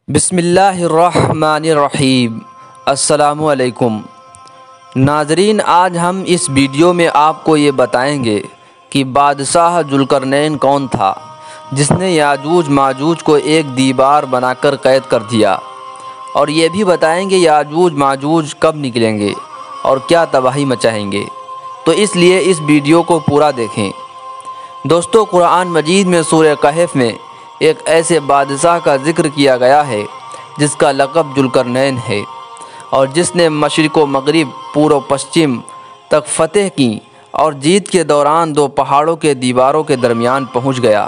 بسم اللہ الرحمن الرحیم۔ السلام علیکم ناظرین، آج ہم اس ویڈیو میں آپ کو یہ بتائیں گے کہ بادشاہ ذوالقرنین کون تھا جس نے یاجوج ماجوج کو ایک دیوار بنا کر قید کر دیا، اور یہ بھی بتائیں گے یاجوج ماجوج کب نکلیں گے اور کیا تباہی مچائیں گے، تو اس لیے اس ویڈیو کو پورا دیکھیں۔ دوستو، قرآن مجید میں سورہ کہف میں ایک ایسے بادشاہ کا ذکر کیا گیا ہے جس کا لقب ذوالقرنین ہے، اور جس نے مشرق و مغرب، پورب و پشچم تک فتح کی، اور جیت کے دوران دو پہاڑوں کے دیواروں کے درمیان پہنچ گیا۔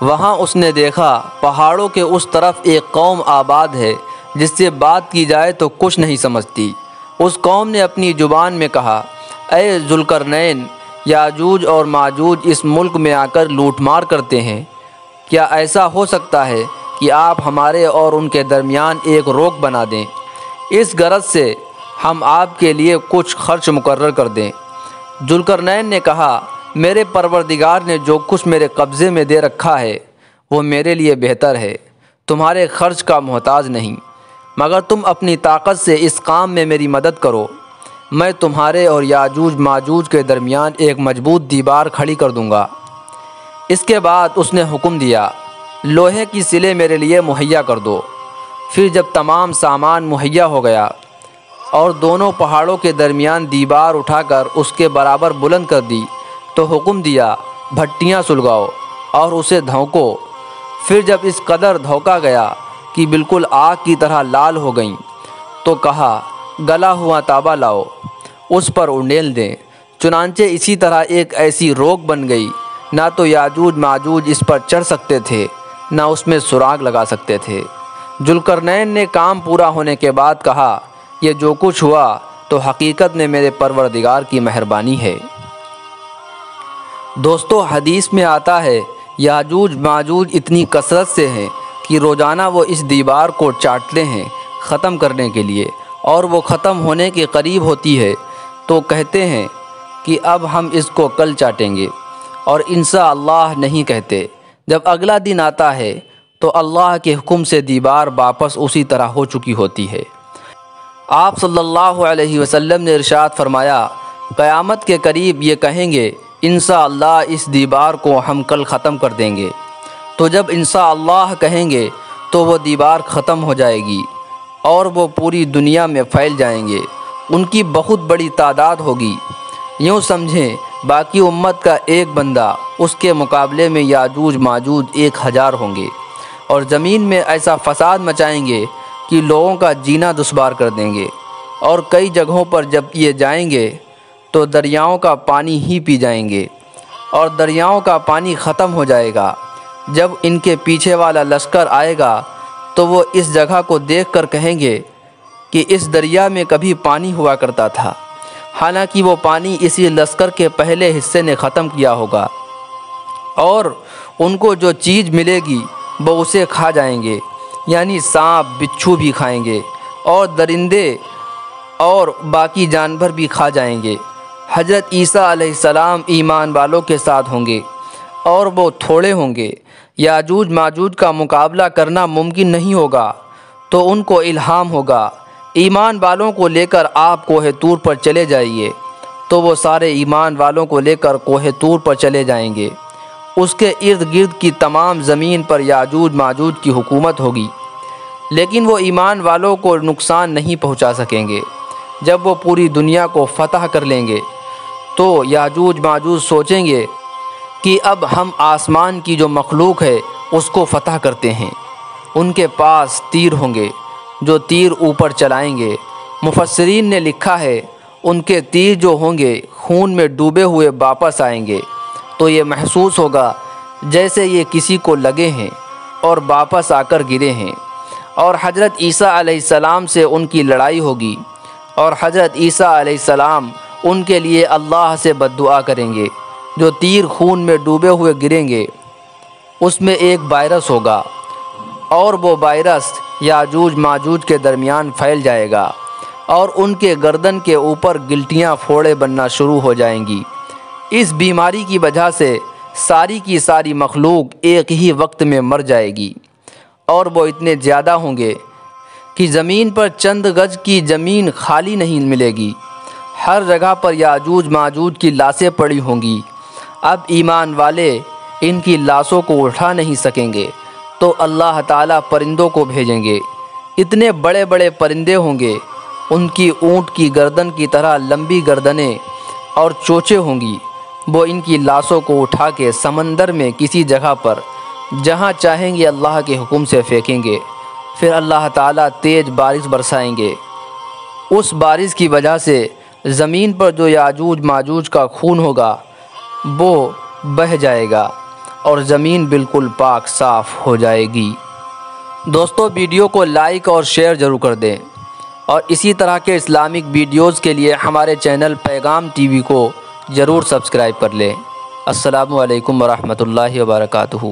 وہاں اس نے دیکھا پہاڑوں کے اس طرف ایک قوم آباد ہے جس سے بات کی جائے تو کچھ نہیں سمجھتی۔ اس قوم نے اپنی زبان میں کہا، اے ذوالقرنین، یاجوج اور ماجوج اس ملک میں آ کر لوٹ مار کرتے ہیں، کیا ایسا ہو سکتا ہے کہ آپ ہمارے اور ان کے درمیان ایک روک بنا دیں، اس غرض سے ہم آپ کے لیے کچھ خرچ مقرر کر دیں؟ ذوالقرنین نے کہا، میرے پروردگار نے جو کچھ میرے قبضے میں دے رکھا ہے وہ میرے لیے بہتر ہے، تمہارے خرچ کا محتاج نہیں، مگر تم اپنی طاقت سے اس کام میں میری مدد کرو، میں تمہارے اور یاجوج ماجوج کے درمیان ایک مضبوط دیوار کھڑی کر دوں گا۔ اس کے بعد اس نے حکم دیا، لوہے کی سلیں میرے لیے مہیا کر دو۔ پھر جب تمام سامان مہیا ہو گیا اور دونوں پہاڑوں کے درمیان دیوار اٹھا کر اس کے برابر بلند کر دی تو حکم دیا، بھٹیاں سلگاؤ اور اسے دھونکو۔ پھر جب اس قدر دھونکا گیا کہ بالکل آگ کی طرح لال ہو گئیں تو کہا، گلا ہوا تانبا لاؤ، اس پر انڈیل دیں۔ چنانچہ اسی طرح ایک ایسی روک بن گئی، نہ تو یاجوج ماجوج اس پر چڑھ سکتے تھے نہ اس میں سراغ لگا سکتے تھے۔ ذوالقرنین نے کام پورا ہونے کے بعد کہا، یہ جو کچھ ہوا تو حقیقت میں میرے پروردگار کی مہربانی ہے۔ دوستو، حدیث میں آتا ہے یاجوج ماجوج اتنی کثرت سے ہیں کہ روزانہ وہ اس دیوار کو چاٹتے ہیں ختم کرنے کے لیے، اور وہ ختم ہونے کے قریب ہوتی ہے تو کہتے ہیں کہ اب ہم اس کو کل چاٹیں گے، اور انشاءاللہ نہیں کہتے۔ جب اگلا دن آتا ہے تو اللہ کے حکم سے دیوار واپس اسی طرح ہو چکی ہوتی ہے۔ آپ صلی اللہ علیہ وسلم نے ارشاد فرمایا، قیامت کے قریب یہ کہیں گے، انشاءاللہ اس دیوار کو ہم کل ختم کر دیں گے۔ تو جب انشاءاللہ کہیں گے تو وہ دیوار ختم ہو جائے گی اور وہ پوری دنیا میں پھیل جائیں گے، ان کی بہت بڑی تعداد ہوگی۔ یوں سمجھیں باقی امت کا ایک بندہ، اس کے مقابلے میں یاجوج ماجوج 1000 ہوں گے، اور زمین میں ایسا فساد مچائیں گے کہ لوگوں کا جینا دشوار کر دیں گے، اور کئی جگہوں پر جب یہ جائیں گے تو دریاؤں کا پانی ہی پی جائیں گے، اور دریاؤں کا پانی ختم ہو جائے گا۔ جب ان کے پیچھے والا لشکر آئے گا تو وہ اس جگہ کو دیکھ کر کہیں گے کہ اس دریا میں کبھی پانی ہوا کرتا تھا، حالانکہ وہ پانی اسی لشکر کے پہلے حصے نے ختم کیا ہوگا، اور ان کو جو چیز ملے گی وہ اسے کھا جائیں گے، یعنی سانپ بچھو بھی کھائیں گے، اور درندے اور باقی جانور بھی کھا جائیں گے۔ حضرت عیسیٰ علیہ السلام ایمان والوں کے ساتھ ہوں گے، اور وہ تھوڑے ہوں گے۔ یاجوج ماجوج کا مقابلہ کرنا ممکن نہیں ہوگا، تو ان کو الہام ہوگا، ایمان والوں کو لے کر آپ کوہ طور پر چلے جائیے، تو وہ سارے ایمان والوں کو لے کر کوہ طور پر چلے جائیں گے۔ اس کے ارد گرد کی تمام زمین پر یاجوج ماجوج کی حکومت ہوگی، لیکن وہ ایمان والوں کو نقصان نہیں پہنچا سکیں گے۔ جب وہ پوری دنیا کو فتح کر لیں گے تو یاجوج ماجوج سوچیں گے کہ اب ہم آسمان کی جو مخلوق ہے اس کو فتح کرتے ہیں۔ ان کے پاس تیر ہوں گے جو تیر اوپر چلائیں گے۔ مفسرین نے لکھا ہے، ان کے تیر جو ہوں گے خون میں ڈوبے ہوئے واپس آئیں گے، تو یہ محسوس ہوگا جیسے یہ کسی کو لگے ہیں اور واپس آ کر گرے ہیں۔ اور حضرت عیسیٰ علیہ السلام سے ان کی لڑائی ہوگی، اور حضرت عیسیٰ علیہ السلام ان کے لیے اللہ سے بد دعا کریں گے۔ جو تیر خون میں ڈوبے ہوئے گریں گے اس میں ایک وائرس ہوگا، اور وہ وائرس یاجوج ماجوج کے درمیان پھیل جائے گا، اور ان کے گردن کے اوپر گلٹیاں پھوڑے بننا شروع ہو جائیں گی۔ اس بیماری کی وجہ سے ساری کی ساری مخلوق ایک ہی وقت میں مر جائے گی، اور وہ اتنے زیادہ ہوں گے کہ زمین پر چند گز کی زمین خالی نہیں ملے گی، ہر جگہ پر یاجوج ماجوج کی لاشیں پڑی ہوں گی۔ اب ایمان والے ان کی لاشوں کو اٹھا نہیں سکیں گے تو اللہ تعالیٰ پرندوں کو بھیجیں گے، اتنے بڑے بڑے پرندے ہوں گے، ان کی اونٹ کی گردن کی طرح لمبی گردنیں اور چونچیں ہوں گی۔ وہ ان کی لاشوں کو اٹھا کے سمندر میں کسی جگہ پر جہاں چاہیں گے اللہ کے حکم سے پھینکیں گے، پھر اللہ تعالیٰ تیز بارش برسائیں گے۔ اس بارش کی وجہ سے زمین پر جو یاجوج ماجوج کا خون ہوگا وہ بہہ جائے گا اور زمین بالکل پاک صاف ہو جائے گی۔ دوستو، ویڈیو کو لائک اور شیئر ضرور کر دیں، اور اسی طرح کے اسلامک ویڈیوز کے لیے ہمارے چینل پیغام ٹی وی کو ضرور سبسکرائب کر لیں۔ السلام علیکم ورحمۃ اللہ وبرکاتہ۔